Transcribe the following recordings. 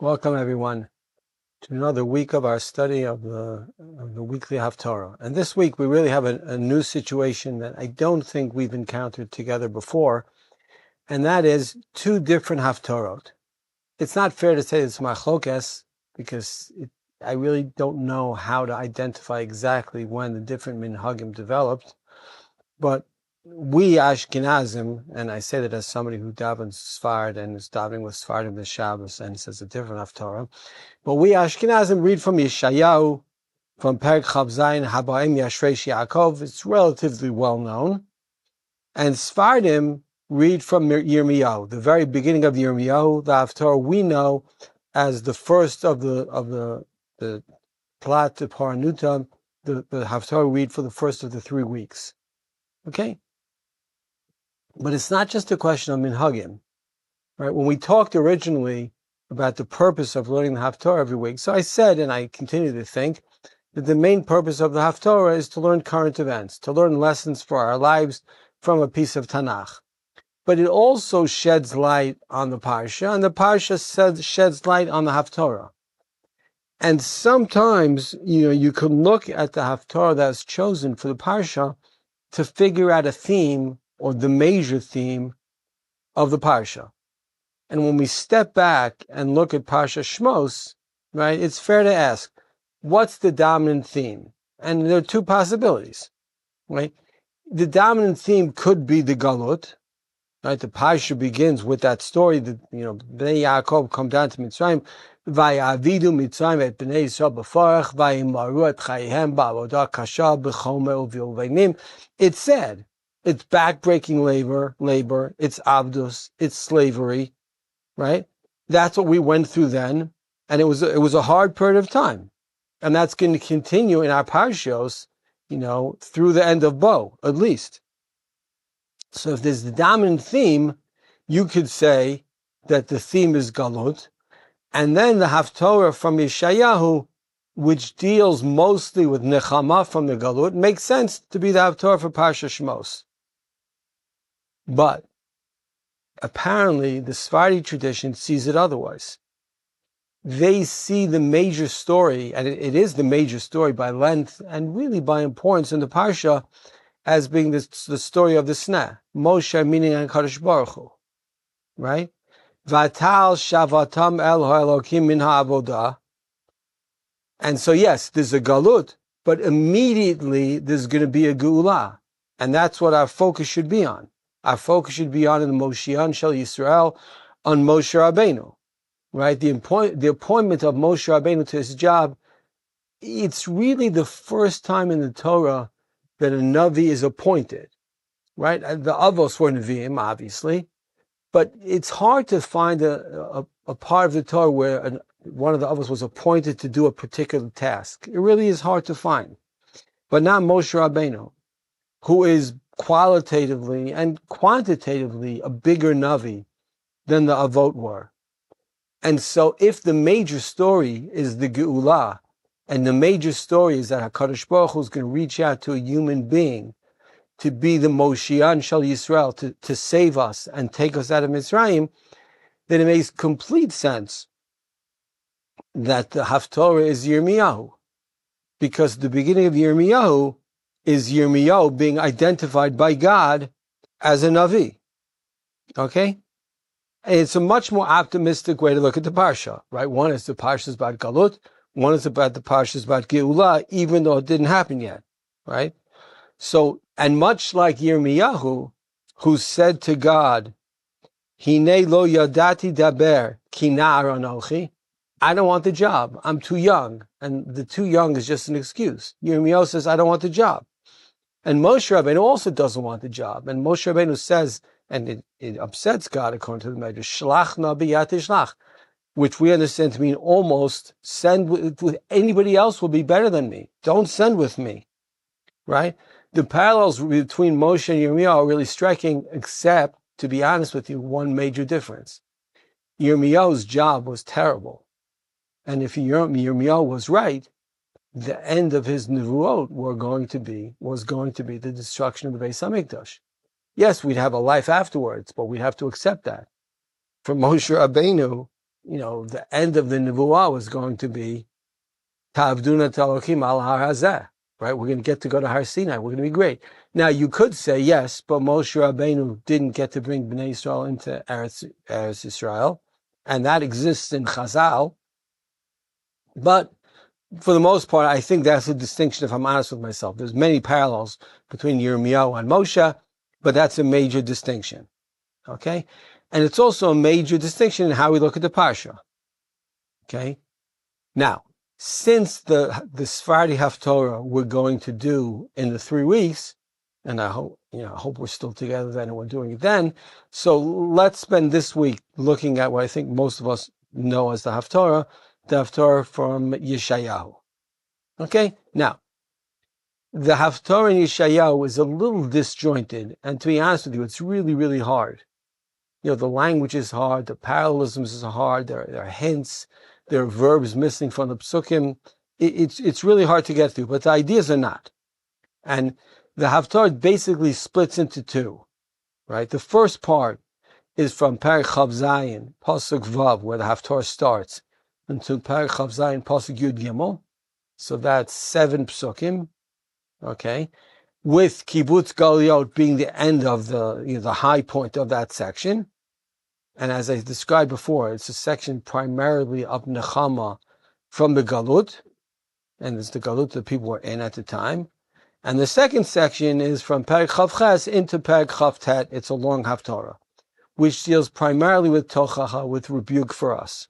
Welcome, everyone, to another week of our study of the weekly Haftara. And this week we really have a new situation that I don't think we've encountered together before, and that is two different Haftarot. It's not fair to say it's machlokes because I really don't know how to identify exactly when the different minhagim developed, but we Ashkenazim, and I say that as somebody who davens Sfard and is davening with Sfardim the Shabbos and says a different Haftarah, but we Ashkenazim read from Yeshayahu, from Perek Chav Zayin, Habaim Yashresh Yaakov. It's relatively well known, and Sfardim read from Yirmiyahu, the very beginning of Yirmiyahu. The Haftarah we know as the first of the Plat de Paranuta. The Haftarah read for the first of the 3 weeks. Okay. But it's not just a question of minhagim, right? When we talked originally about the purpose of learning the Haftarah every week, so I said, and I continue to think, that the main purpose of the Haftarah is to learn current events, to learn lessons for our lives from a piece of Tanakh. But it also sheds light on the Parsha, and the Parsha sheds light on the Haftarah. And sometimes, you can look at the Haftarah that's chosen for the Parsha to figure out a theme or the major theme of the Parsha. And when we step back and look at Parsha Shmos, right, it's fair to ask, what's the dominant theme? And there are two possibilities, right? The dominant theme could be the Galut, right? The Parsha begins with that story that, Bnei Yaakov come down to Mitzrayim, Vayavidu Mitzrayim et Bnei Yisrael b'farach, Vayimaru et chayihem ba'avodah kasha b'chomer u'vilveinim. It's sad. It's backbreaking labor, it's abdus, it's slavery, right? That's what we went through then, and it was a hard period of time. And that's going to continue in our parshos, through the end of Bo, at least. So if there's the dominant theme, you could say that the theme is Galut, and then the Haftarah from Yeshayahu, which deals mostly with Nechama from the Galut, makes sense to be the Haftarah for Parsha Shmos. But apparently the Sephardi tradition sees it otherwise. They see the major story, and it is the major story by length and really by importance in the Parsha, as being the story of the Sneh, Moshe meaning HaKadosh Baruch Hu, right? Vatal shavatam el ha'elokim min ha'avodah. And so yes, there's a galut, but immediately there's going to be a geula. And that's what our focus should be on. Our focus should be on the Moshiach Shel Yisrael, on Moshe Rabbeinu, right? The appointment of Moshe Rabbeinu to his job, it's really the first time in the Torah that a Navi is appointed, right? The Avos were Nevi'im, obviously, but it's hard to find a part of the Torah where one of the Avos was appointed to do a particular task. It really is hard to find. But not Moshe Rabbeinu, who is qualitatively and quantitatively a bigger Navi than the Avot were. And so if the major story is the Geula, and the major story is that HaKadosh Baruch Hu is going to reach out to a human being to be the Moshiach Shel Yisrael, to save us and take us out of Mitzrayim, then it makes complete sense that the Haftarah is Yirmiyahu. Because the beginning of Yirmiyahu is Yirmiyahu being identified by God as a Navi. Okay? And it's a much more optimistic way to look at the Parsha, right? One is the Parsha is about Galut, one is about the Parsha is about Geula, even though it didn't happen yet, right? So, and much like Yirmiyahu, who said to God, Hine lo yadati daber ki na'ar anochi, I don't want the job, I'm too young. And the too young is just an excuse. Yirmiyahu says, I don't want the job. And Moshe Rabbeinu also doesn't want the job. And Moshe Rabbeinu says, and it upsets God according to the Medrash, Shlach na b'yat shlach, which we understand to mean almost send with anybody else will be better than me. Don't send with me, right? The parallels between Moshe and Yirmiyahu are really striking, except, to be honest with you, one major difference. Yirmiyahu's job was terrible. And if Yirmiyahu was right, the end of his nevuot was going to be the destruction of the Beis Hamikdash. Yes, we'd have a life afterwards, but we'd have to accept that. For Moshe Rabbeinu, the end of the Nevuah was going to be Ta'avduna Talokim al Har Hazeh, right? We're going to get to go to Har Sinai. We're going to be great. Now, you could say, yes, but Moshe Rabbeinu didn't get to bring Bnei Yisrael into Eretz Israel, and that exists in Chazal. But for the most part, I think that's a distinction, if I'm honest with myself. There's many parallels between Yirmiyahu and Moshe, but that's a major distinction, okay? And it's also a major distinction in how we look at the Parsha, okay? Now, since the Sephardi Haftarah we're going to do in the 3 weeks, and I hope we're still together then and we're doing it then, so let's spend this week looking at what I think most of us know as the Haftarah from Yeshayahu. Okay? Now, the Haftarah in Yeshayahu is a little disjointed, and to be honest with you, it's really, really hard. The language is hard, the parallelisms is hard, there are hints, there are verbs missing from the psukim. It's really hard to get through, but the ideas are not. And the Haftarah basically splits into 2, right? The first part is from Perek Chav Zayin, Pasuk Vav, where the Haftarah starts, until Perek Chav Zayin, Pasuk Yud Gimel. So that's 7 psukim, okay? With Kibbutz Galiot being the end of the high point of that section. And as I described before, it's a section primarily of Nechama from the Galut, and it's the Galut that people were in at the time. And the second section is from Perek Chav Ches into Perek Chav Tet. It's a long Haftarah, which deals primarily with Tochacha, with rebuke for us.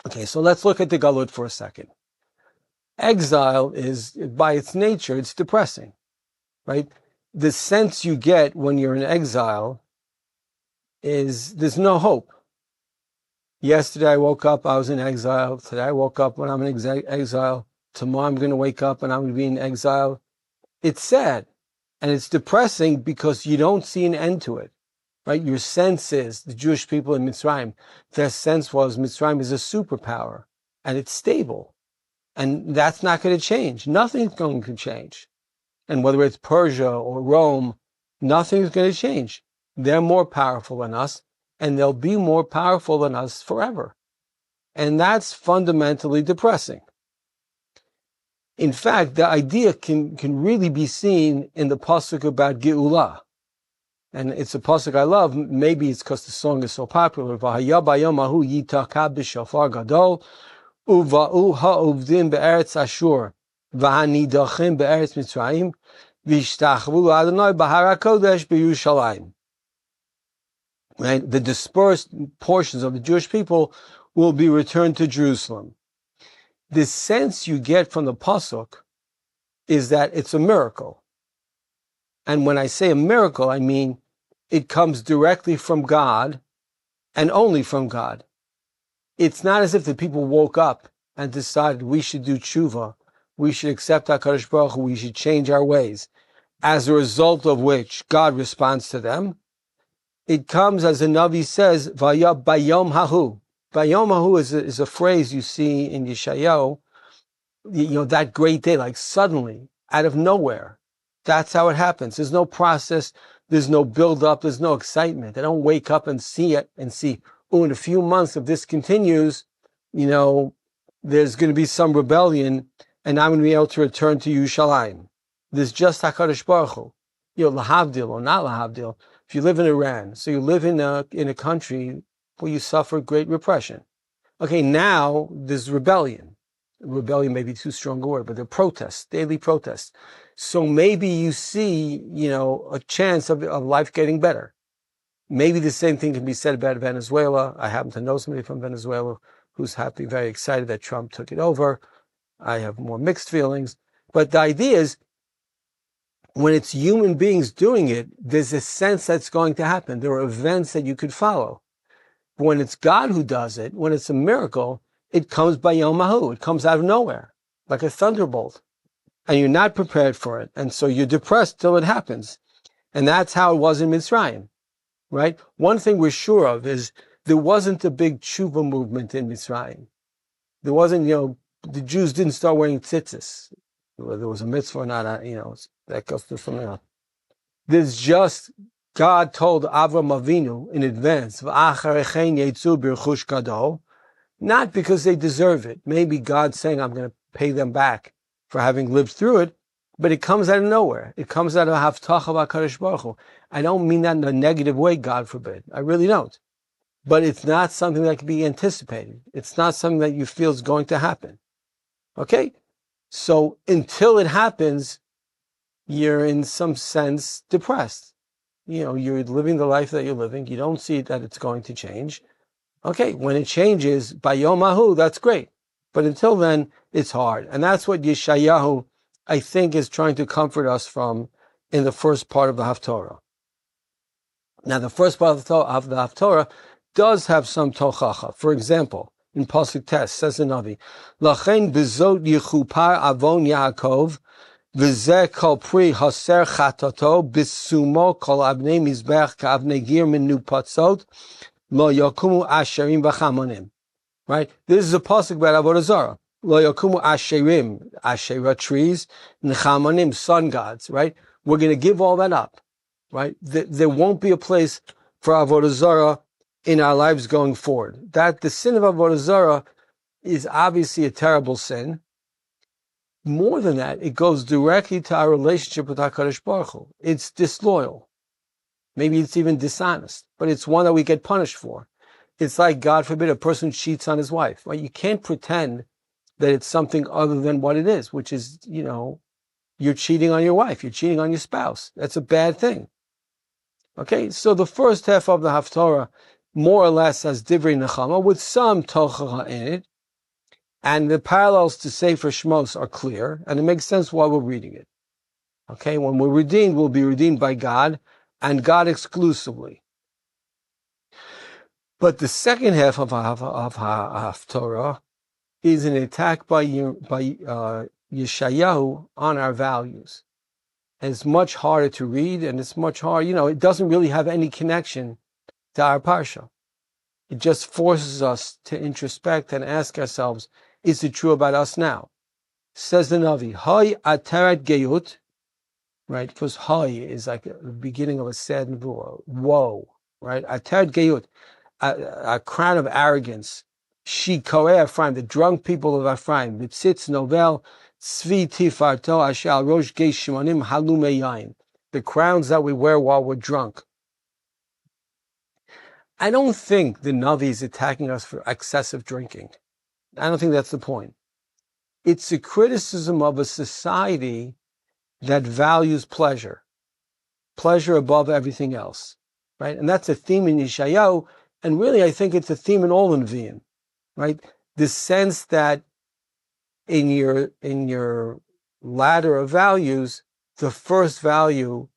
Okay, so let's look at the Galut for a second. Exile is, by its nature, it's depressing, right? The sense you get when you're in exile is there's no hope. Yesterday I woke up, I was in exile. Today I woke up when I'm in exile. Tomorrow I'm going to wake up and I'm going to be in exile. It's sad and it's depressing because you don't see an end to it, right? Your sense is, the Jewish people in Mitzrayim, their sense was Mitzrayim is a superpower and it's stable. And that's not going to change. Nothing's going to change. And whether it's Persia or Rome, nothing's going to change. They're more powerful than us, and they'll be more powerful than us forever. And that's fundamentally depressing. In fact, the idea can really be seen in the pasuk about geula. And it's a pasuk I love. Maybe it's because the song is so popular. V'haya bayom hahu yitaka b'shofar gadol, uva'u ha'uvdim be'eretz Ashur, v'hanidachim be'eretz Mitzrayim, v'ishtachvu Adonai b'har HaKodesh b'Yerushalayim. Right? The dispersed portions of the Jewish people will be returned to Jerusalem. The sense you get from the pasuk is that it's a miracle. And when I say a miracle, I mean it comes directly from God and only from God. It's not as if the people woke up and decided we should do tshuva, we should accept HaKadosh Baruch Hu, we should change our ways, as a result of which God responds to them. It comes, as the Navi says, Vaya bayom hahu. Bayom hahu is a phrase you see in Yeshayahu, that great day, like suddenly, out of nowhere. That's how it happens. There's no process, there's no build-up, there's no excitement. They don't wake up and see it and see, in a few months, if this continues, there's going to be some rebellion, and I'm going to be able to return to Yerushalayim. There's just HaKadosh Baruch Hu. Lahavdil or not lahavdil. If you live in Iran, so you live in a country where you suffer great repression. Okay, now there's rebellion. Rebellion may be too strong a word, but there are protests, daily protests. So maybe you see, a chance of life getting better. Maybe the same thing can be said about Venezuela. I happen to know somebody from Venezuela who's happy, very excited that Trump took it over. I have more mixed feelings. But the idea is, when it's human beings doing it, there's a sense that's going to happen. There are events that you could follow. But when it's God who does it, when it's a miracle, it comes by Yom Mahu. It comes out of nowhere, like a thunderbolt. And you're not prepared for it. And so you're depressed till it happens. And that's how it was in Mitzrayim, right? One thing we're sure of is there wasn't a big tshuva movement in Mitzrayim. There wasn't, the Jews didn't start wearing tzitzis. Whether there was a mitzvah or not, that goes to something else. There's just God told Avram Avinu in advance, "V'acharechen yetzu b'rechush gadol," not because they deserve it. Maybe God's saying, I'm going to pay them back for having lived through it, but it comes out of nowhere. It comes out of Haftara b'Hakadosh Baruch Hu. I don't mean that in a negative way, God forbid. I really don't. But it's not something that can be anticipated. It's not something that you feel is going to happen. Okay? So until it happens, you're in some sense depressed. You're living the life that you're living. You don't see that it's going to change. Okay, when it changes, by Yom Ahu, that's great. But until then, it's hard. And that's what Yeshayahu, I think, is trying to comfort us from in the first part of the Haftarah. Now, the first part of the Haftarah does have some tochacha. For example, in Pasuk Tes, says the Navi, Lachen bezot yichupar avon Yaakov, v'zeh kol pri haser chatato, b'sumo kol avnei mizbech ka'avnei gir menupatzot, Lo yakumu asherim v'chamonim. Right? This is a pasuk about Avodah Zarah. Lo yakumu asherim, Asherah trees, and chamonim, sun gods. Right? We're going to give all that up. Right? There won't be a place for Avodah Zarah in our lives going forward. That the sin of Avodah Zarah is obviously a terrible sin. More than that, it goes directly to our relationship with HaKadosh Baruch Hu. It's disloyal. Maybe it's even dishonest, but it's one that we get punished for. It's like, God forbid, a person cheats on his wife. Right? You can't pretend that it's something other than what it is, which is, you're cheating on your wife, you're cheating on your spouse. That's a bad thing. Okay, so the first half of the Haftarah more or less has Divrei Nechama with some tochacha in it, and the parallels to Sefer Shemot are clear, and it makes sense why we're reading it. Okay, when we're redeemed, we'll be redeemed by God, and God exclusively. But the second half of Haftarah is an attack by Yeshayahu on our values. And it's much harder to read, and it's much harder, it doesn't really have any connection to our parsha. It just forces us to introspect and ask ourselves, is it true about us now? Says the Navi, Hay ateret geyut, right? Because Hay is like the beginning of a sad nevuah. Woe, right? Ateret geyut, a crown of arrogance. Shikorei Ephraim, the drunk people of Ephraim. Mitzitz novel, tzvi tifarto ashal rosh geish shimonim halume yain. The crowns that we wear while we're drunk. I don't think the Navi is attacking us for excessive drinking. I don't think that's the point. It's a criticism of a society that values pleasure above everything else, right? And that's a theme in Yeshayahu, and really I think it's a theme in all Nevi'im, right? The sense that in your ladder of values, the first value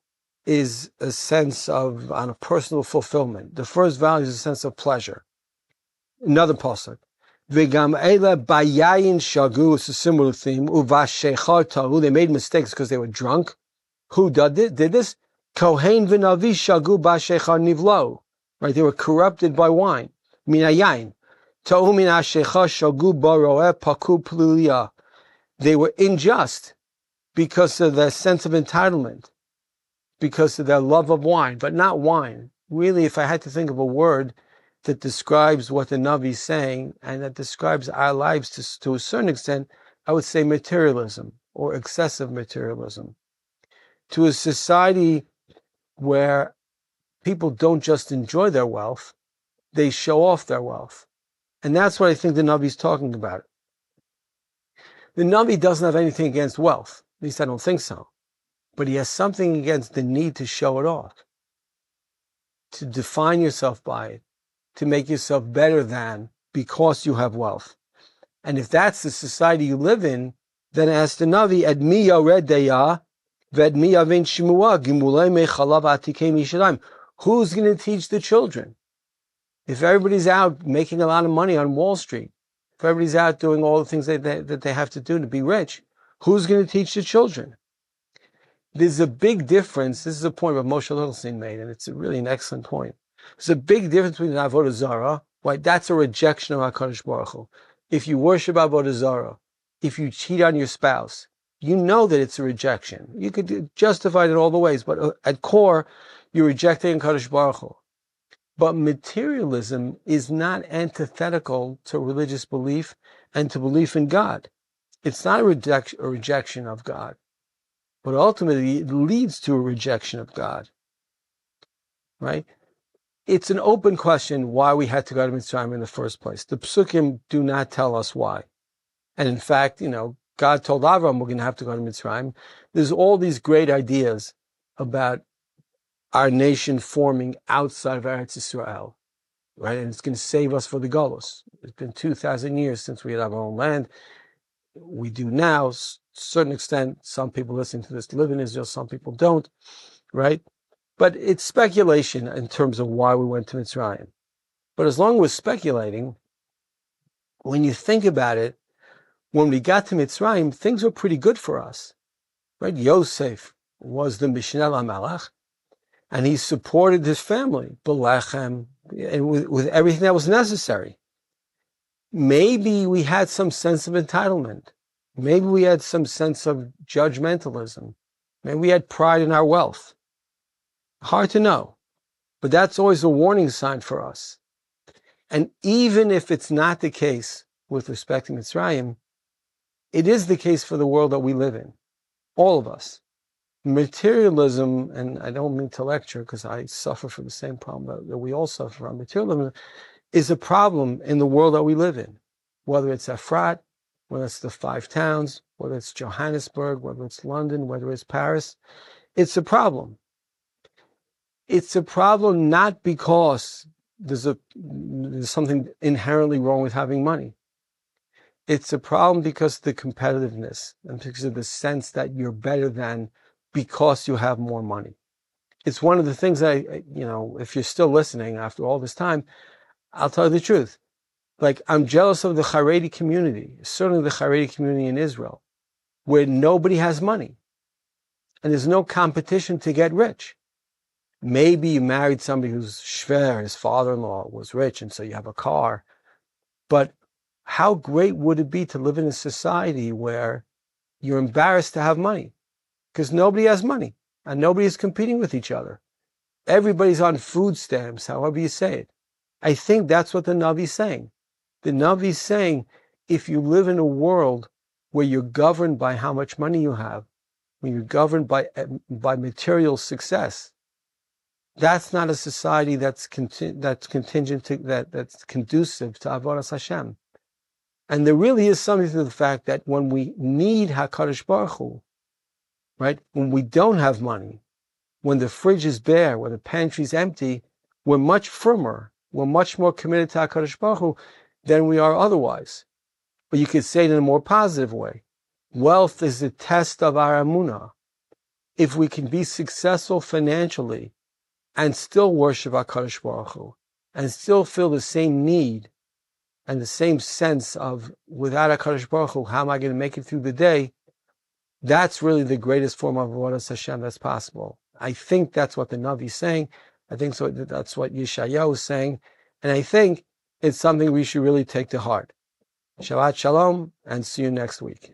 is a sense of on a personal fulfillment. The first value is a sense of pleasure. Another pasuk. V'gam eila bayayin shagu, it's a similar theme. Uvashechar tahu, they made mistakes because they were drunk. Who did this? Kohen v'navi shagu bashechar nivlo. Right, they were corrupted by wine. Minayayin. Tahu min ashechar shagu baroeh paku plulia. They were unjust because of their sense of entitlement, because of their love of wine, but not wine. Really, if I had to think of a word that describes what the Navi is saying and that describes our lives to a certain extent, I would say materialism or excessive materialism. To a society where people don't just enjoy their wealth, they show off their wealth. And that's what I think the Navi is talking about. The Navi doesn't have anything against wealth. At least I don't think so. But he has something against the need to show it off, to define yourself by it, to make yourself better than because you have wealth. And if that's the society you live in, then ask the Navi, Ed mi yored deya, ved mi yavin shmua, gimulei mechalav atikei mishalayim. Who's going to teach the children? If everybody's out making a lot of money on Wall Street, if everybody's out doing all the things that they have to do to be rich, who's going to teach the children? There's a big difference. This is a point that Moshe Littlestein made, and it's really an excellent point. There's a big difference between Avodah Zarah, right? That's a rejection of HaKadosh Baruch Hu. If you worship Avodah Zarah, if you cheat on your spouse, You know that it's a rejection. You could justify it in all the ways, but at core, you're rejecting Kadosh Baruch Hu. But materialism is not antithetical to religious belief and to belief in God. It's not a rejection of God, but ultimately it leads to a rejection of God, right? It's an open question why we had to go to Mitzrayim in the first place. The Psukim do not tell us why. And in fact, God told Avram we're going to have to go to Mitzrayim. There's all these great ideas about our nation forming outside of Eretz Yisrael, right? And it's going to save us for the Golos. It's been 2,000 years since we had our own land. We do now, to a certain extent. Some people listening to this live in Israel, some people don't, right? But it's speculation in terms of why we went to Mitzrayim. But as long as we're speculating, when you think about it, when we got to Mitzrayim, things were pretty good for us, right? Yosef was the Mishneh LaMelech, and he supported his family, Belechem, and with everything that was necessary. Maybe we had some sense of entitlement. Maybe we had some sense of judgmentalism. Maybe we had pride in our wealth. Hard to know, but that's always a warning sign for us. And even if it's not the case with respect to Mitzrayim, it is the case for the world that we live in, all of us. Materialism, and I don't mean to lecture because I suffer from the same problem that we all suffer from. Materialism is a problem in the world that we live in, whether it's Efrat, whether it's the 5 towns, whether it's Johannesburg, whether it's London, whether it's Paris. It's a problem. It's a problem not because there's something inherently wrong with having money. It's a problem because of the competitiveness and because of the sense that you're better than because you have more money. It's one of the things if you're still listening after all this time, I'll tell you the truth. Like, I'm jealous of the Haredi community, certainly the Haredi community in Israel, where nobody has money and there's no competition to get rich. Maybe you married somebody who's shver, his father-in-law was rich, and so you have a car. But how great would it be to live in a society where you're embarrassed to have money because nobody has money and nobody is competing with each other. Everybody's on food stamps, however you say it. I think that's what the Navi's saying. The Navi's saying, if you live in a world where you're governed by how much money you have, when you're governed by material success, that's not a society that's contingent to that's conducive to Avodas Hashem. And there really is something to the fact that when we need HaKadosh Baruch Hu, right, when we don't have money, when the fridge is bare, when the pantry's empty, we're much firmer, we're much more committed to HaKadosh Baruch Hu than we are otherwise. But you could say it in a more positive way. Wealth is a test of our emunah. If we can be successful financially and still worship HaKadosh Baruch Hu, and still feel the same need and the same sense of, without HaKadosh Baruch Hu, how am I going to make it through the day? That's really the greatest form of Avodas Hashem that's possible. I think that's what the Navi is saying. I think so. That's what Yeshayahu is saying. And I think it's something we should really take to heart. Shabbat Shalom, and see you next week.